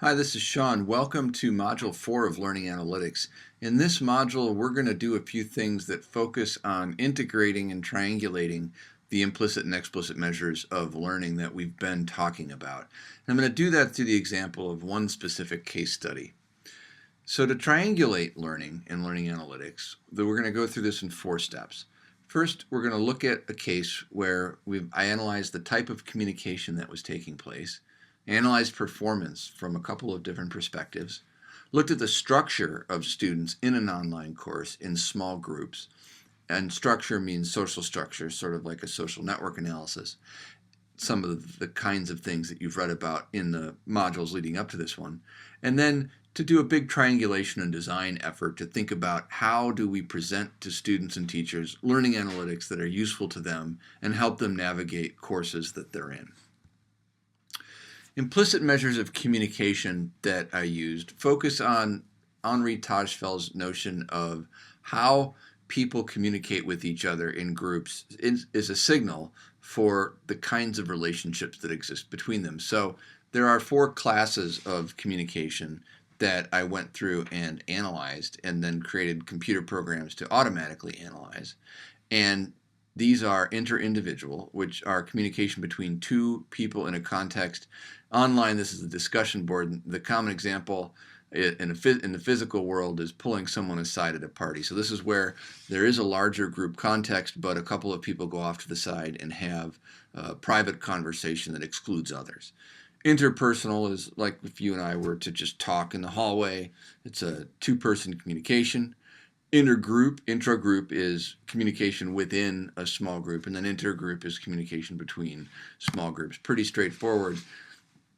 Hi, this is Sean. Welcome to Module 4 of Learning Analytics. In this module, we're going to do a few things that focus on integrating and triangulating the implicit and explicit measures of learning that we've been talking about. And I'm going to do that through the example of one specific case study. So to triangulate learning in learning analytics, we're going to go through this in 4 steps. First, we're going to look at a case where I analyzed the type of communication that was taking place, analyzed performance from a couple of different perspectives, looked at the structure of students in an online course in small groups, and structure means social structure, sort of like a social network analysis, some of the kinds of things that you've read about in the modules leading up to this one, and then to do a big triangulation and design effort to think about how do we present to students and teachers learning analytics that are useful to them and help them navigate courses that they're in. Implicit measures of communication that I used focus on Henri Tajfel's notion of how people communicate with each other in groups is a signal for the kinds of relationships that exist between them. So there are 4 classes of communication that I went through and analyzed and then created computer programs to automatically analyze. And these are inter-individual, which are communication between 2 people in a context. Online, this is a discussion board. The common example in the physical world is pulling someone aside at a party. So this is where there is a larger group context, but a couple of people go off to the side and have a private conversation that excludes others. Interpersonal is like if you and I were to just talk in the hallway. It's a 2-person communication. Intragroup is communication within a small group, and then intergroup is communication between small groups. Pretty straightforward.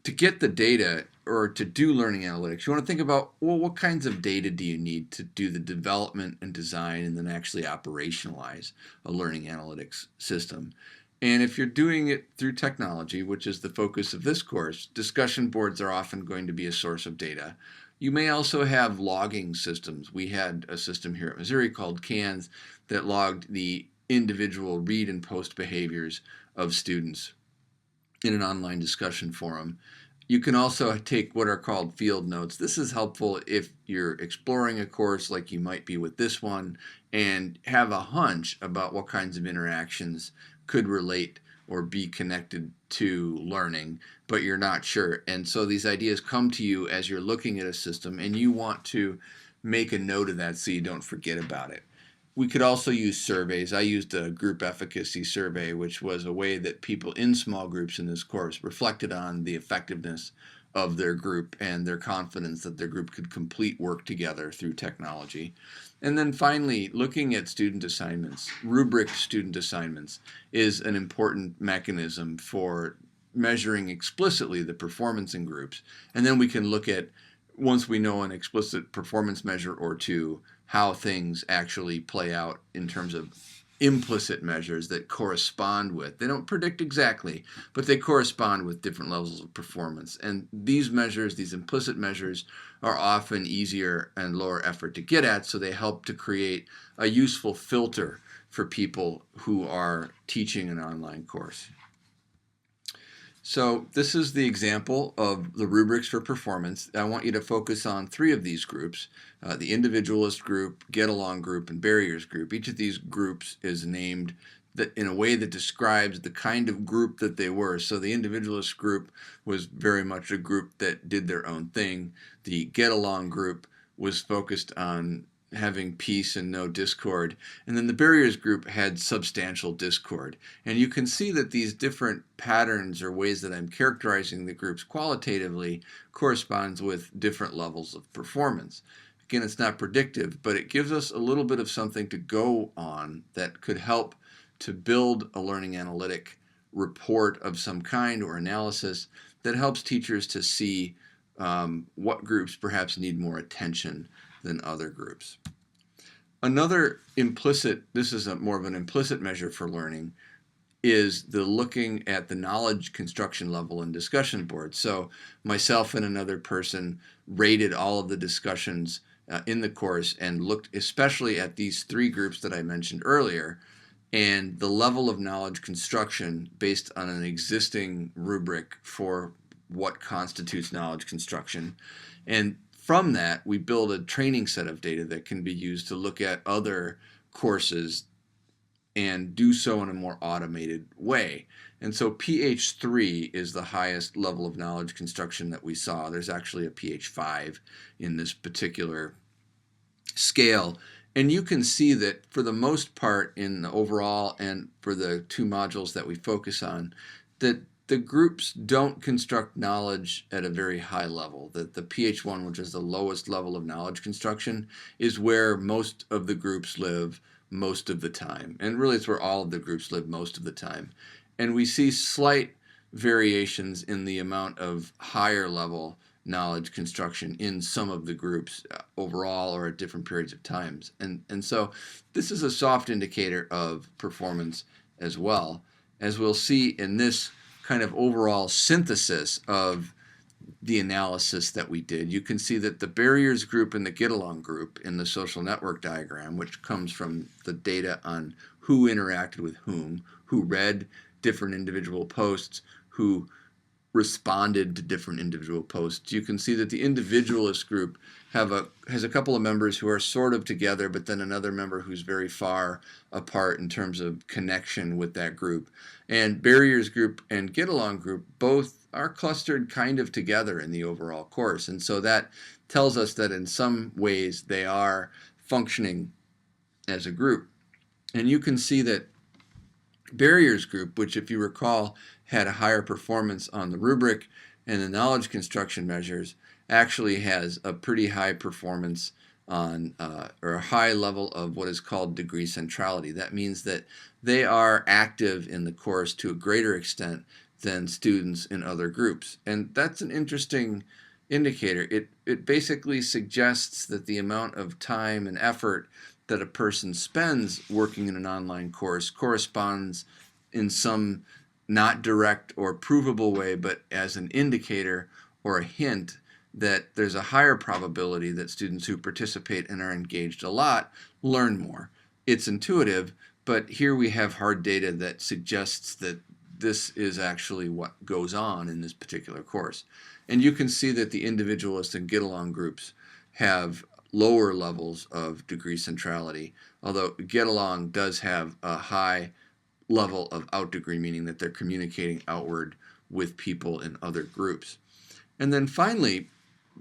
To get the data or to do learning analytics, you want to think about, well, what kinds of data do you need to do the development and design and then actually operationalize a learning analytics system? And if you're doing it through technology, which is the focus of this course, discussion boards are often going to be a source of data. You may also have logging systems. We had a system here at Missouri called CANS that logged the individual read and post behaviors of students in an online discussion forum. You can also take what are called field notes. This is helpful if you're exploring a course like you might be with this one and have a hunch about what kinds of interactions could relate or be connected to learning, but you're not sure. And so these ideas come to you as you're looking at a system and you want to make a note of that so you don't forget about it. We could also use surveys. I used a group efficacy survey, which was a way that people in small groups in this course reflected on the effectiveness of their group and their confidence that their group could complete work together through technology. And then finally, looking at student assignments. Rubric student assignments is an important mechanism for measuring explicitly the performance in groups. And then we can look at, once we know an explicit performance measure or 2, how things actually play out in terms of implicit measures that correspond with, they don't predict exactly, but they correspond with different levels of performance. And these measures, these implicit measures, are often easier and lower effort to get at, so they help to create a useful filter for people who are teaching an online course. So this is the example of the rubrics for performance. I want you to focus on 3 of these groups, the individualist group, get along group, and barriers group. Each of these groups is named in a way that describes the kind of group that they were. So the individualist group was very much a group that did their own thing. The get along group was focused on having peace and no discord. And then the barriers group had substantial discord. And you can see that these different patterns or ways that I'm characterizing the groups qualitatively corresponds with different levels of performance. Again, it's not predictive, but it gives us a little bit of something to go on that could help to build a learning analytic report of some kind or analysis that helps teachers to see what groups perhaps need more attention than other groups. Another implicit, this is more of an implicit measure for learning, is the looking at the knowledge construction level in discussion boards. So myself and another person rated all of the discussions in the course and looked especially at these 3 groups that I mentioned earlier and the level of knowledge construction based on an existing rubric for what constitutes knowledge construction. And from that, we build a training set of data that can be used to look at other courses and do so in a more automated way. And so PH3 is the highest level of knowledge construction that we saw. There's actually a PH5 in this particular scale. And you can see that for the most part in the overall and for the two modules that we focus on, that the groups don't construct knowledge at a very high level. That the PH1, which is the lowest level of knowledge construction, is where most of the groups live most of the time. And really it's where all of the groups live most of the time. And we see slight variations in the amount of higher level knowledge construction in some of the groups overall or at different periods of times. And so this is a soft indicator of performance as well, as we'll see in this kind of overall synthesis of the analysis that we did. You can see that the barriers group and the get along group in the social network diagram, which comes from the data on who interacted with whom, who read different individual posts, who responded to different individual posts. You can see that the individualist group has a couple of members who are sort of together, but then another member who's very far apart in terms of connection with that group. And barriers group and get along group both are clustered kind of together in the overall course. And so that tells us that in some ways they are functioning as a group. And you can see that barriers group, which if you recall had a higher performance on the rubric and the knowledge construction measures, actually has a pretty high performance on or a high level of what is called degree centrality. That means that they are active in the course to a greater extent than students in other groups. And that's an interesting indicator. It basically suggests that the amount of time and effort that a person spends working in an online course corresponds in some not direct or provable way, but as an indicator or a hint that there's a higher probability that students who participate and are engaged a lot learn more. It's intuitive, but here we have hard data that suggests that this is actually what goes on in this particular course. And you can see that the individualist and get-along groups have lower levels of degree centrality, although get-along does have a high level of out-degree, meaning that they're communicating outward with people in other groups. And then finally,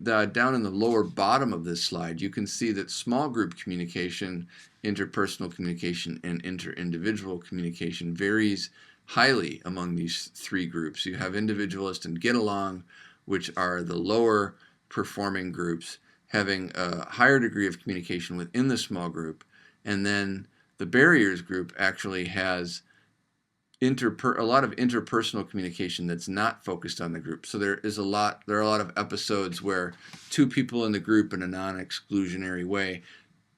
down in the lower bottom of this slide, you can see that small group communication, interpersonal communication, and inter-individual communication varies highly among these three groups. You have individualist and get-along, which are the lower performing groups, having a higher degree of communication within the small group, and then the barriers group actually has a lot of interpersonal communication that's not focused on the group. So there are a lot of episodes where two people in the group in a non-exclusionary way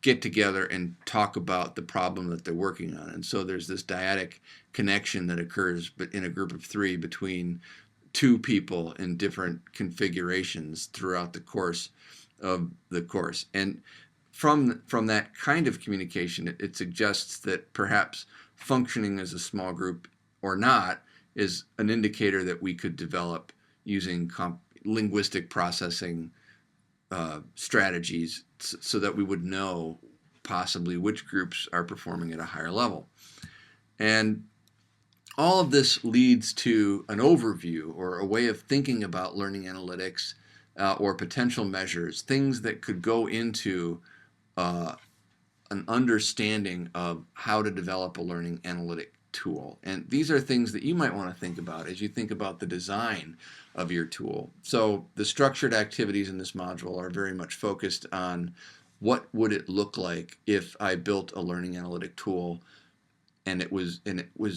get together and talk about the problem that they're working on. And so there's this dyadic connection that occurs in a group of three between two people in different configurations throughout the course of the course. And from that kind of communication, it suggests that perhaps functioning as a small group or not is an indicator that we could develop using linguistic processing strategies so that we would know possibly which groups are performing at a higher level. And all of this leads to an overview or a way of thinking about learning analytics or potential measures, things that could go into an understanding of how to develop a learning analytic tool. And these are things that you might want to think about as you think about the design of your tool. So the structured activities in this module are very much focused on what would it look like if I built a learning analytic tool and it was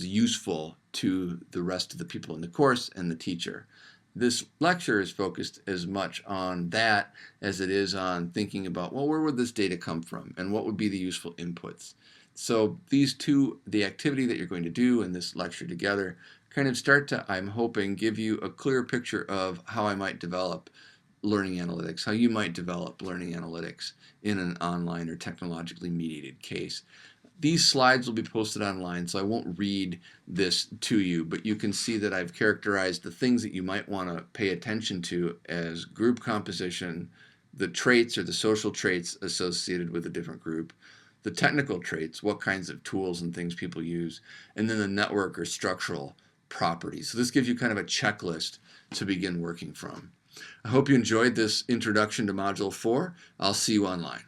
useful to the rest of the people in the course and the teacher. This lecture is focused as much on that as it is on thinking about, well, where would this data come from and what would be the useful inputs? So these two, the activity that you're going to do in this lecture together, kind of start to, I'm hoping, give you a clear picture of how I might develop learning analytics, how you might develop learning analytics in an online or technologically mediated case. These slides will be posted online, so I won't read this to you, but you can see that I've characterized the things that you might want to pay attention to as group composition, the traits or the social traits associated with a different group, the technical traits, what kinds of tools and things people use, and then the network or structural properties. So this gives you kind of a checklist to begin working from. I hope you enjoyed this introduction to Module 4. I'll see you online.